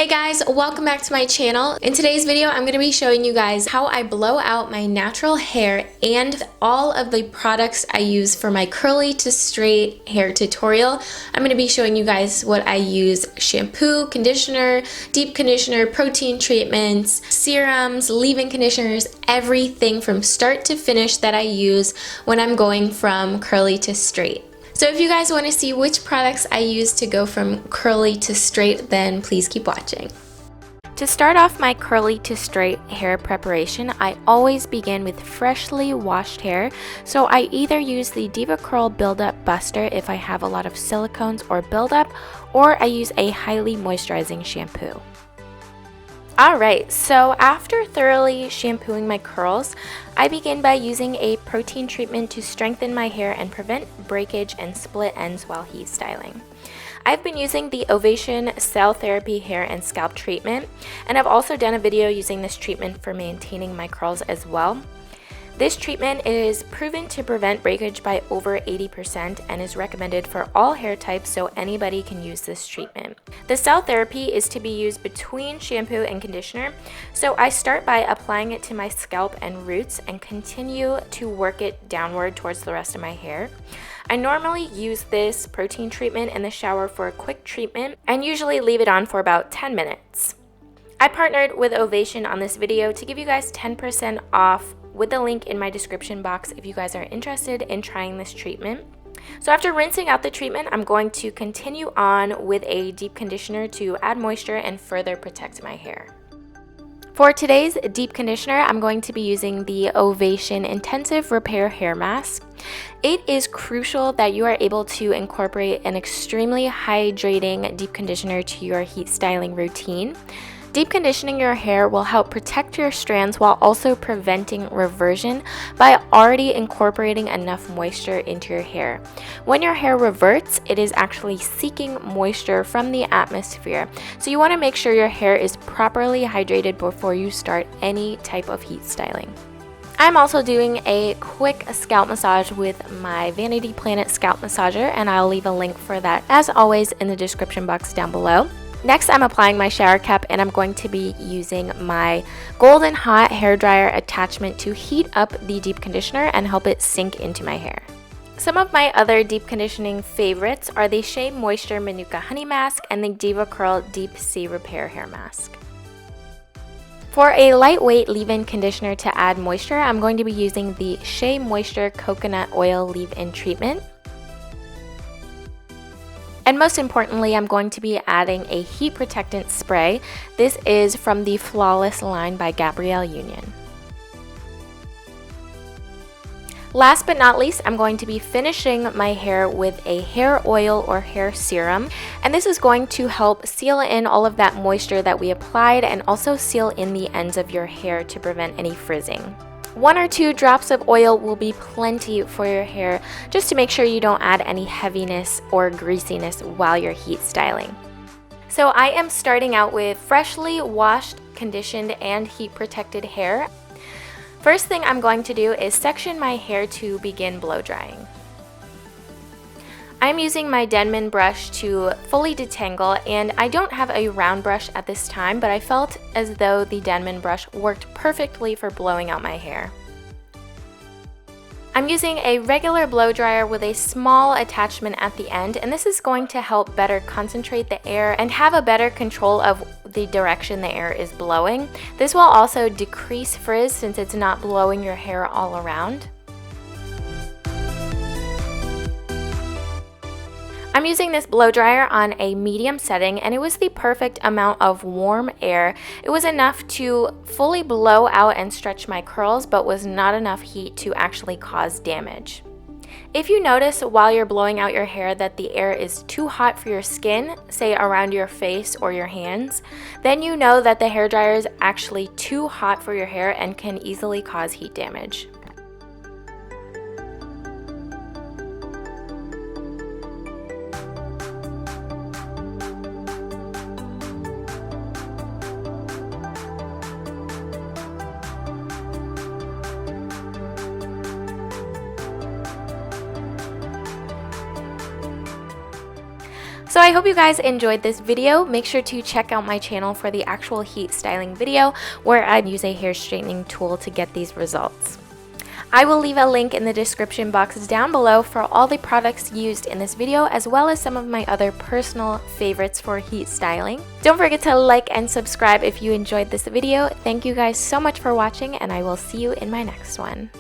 Hey guys, welcome back to my channel. In today's video, I'm going to be showing you guys how I blow out my natural hair and all of the products I use for my curly to straight hair tutorial. I'm going to be showing you guys what I use: shampoo, conditioner, deep conditioner, protein treatments, serums, leave-in conditioners, everything from start to finish that I use when I'm going from curly to straight. So if you guys want to see which products I use to go from curly to straight, then please keep watching. To start off my curly to straight hair preparation, I always begin with freshly washed hair. So I either use the Diva Curl Build-Up Buster if I have a lot of silicones or buildup, or I use a highly moisturizing shampoo. Alright, so after thoroughly shampooing my curls, I begin by using a protein treatment to strengthen my hair and prevent breakage and split ends while heat styling. I've been using the Ovation Cell Therapy Hair and Scalp Treatment, and I've also done a video using this treatment for maintaining my curls as well. This treatment is proven to prevent breakage by over 80% and is recommended for all hair types, so anybody can use this treatment. The cell therapy is to be used between shampoo and conditioner, so I start by applying it to my scalp and roots and continue to work it downward towards the rest of my hair. I normally use this protein treatment in the shower for a quick treatment and usually leave it on for about 10 minutes. I partnered with Ovation on this video to give you guys 10% off with the link in my description box if you guys are interested in trying this treatment. So after rinsing out the treatment, I'm going to continue on with a deep conditioner to add moisture and further protect my hair. For today's deep conditioner, I'm going to be using the Ovation Intensive Repair Hair Mask. It is crucial that you are able to incorporate an extremely hydrating deep conditioner to your heat styling routine. Deep conditioning your hair will help protect your strands while also preventing reversion by already incorporating enough moisture into your hair. When your hair reverts, it is actually seeking moisture from the atmosphere. So you want to make sure your hair is properly hydrated before you start any type of heat styling. I'm also doing a quick scalp massage with my Vanity Planet scalp massager, and I'll leave a link for that as always in the description box down below. Next, I'm applying my shower cap, and I'm going to be using my golden hot hair dryer attachment to heat up the deep conditioner and help it sink into my hair. Some of my other deep conditioning favorites are the Shea Moisture Manuka Honey Mask and the Diva Curl Deep Sea Repair Hair Mask. For a lightweight leave-in conditioner to add moisture, I'm going to be using the Shea Moisture Coconut Oil Leave-In Treatment. And most importantly, I'm going to be adding a heat protectant spray. This is from the Flawless line by Gabrielle Union. Last but not least, I'm going to be finishing my hair with a hair oil or hair serum, and this is going to help seal in all of that moisture that we applied and also seal in the ends of your hair to prevent any frizzing. 1 or 2 drops of oil will be plenty for your hair, just to make sure you don't add any heaviness or greasiness while you're heat styling. So I am starting out with freshly washed, conditioned, and heat protected hair. First thing I'm going to do is section my hair to begin blow drying. I'm using my Denman brush to fully detangle, and I don't have a round brush at this time, but I felt as though the Denman brush worked perfectly for blowing out my hair. I'm using a regular blow dryer with a small attachment at the end, and this is going to help better concentrate the air and have a better control of the direction the air is blowing. This will also decrease frizz since it's not blowing your hair all around. I'm using this blow dryer on a medium setting, and it was the perfect amount of warm air. It was enough to fully blow out and stretch my curls, but was not enough heat to actually cause damage. If you notice while you're blowing out your hair that the air is too hot for your skin, say around your face or your hands, then you know that the hair dryer is actually too hot for your hair and can easily cause heat damage. So I hope you guys enjoyed this video. Make sure to check out my channel for the actual heat styling video where I use a hair straightening tool to get these results. I will leave a link in the description box down below for all the products used in this video, as well as some of my other personal favorites for heat styling. Don't forget to like and subscribe if you enjoyed this video. Thank you guys so much for watching, and I will see you in my next one.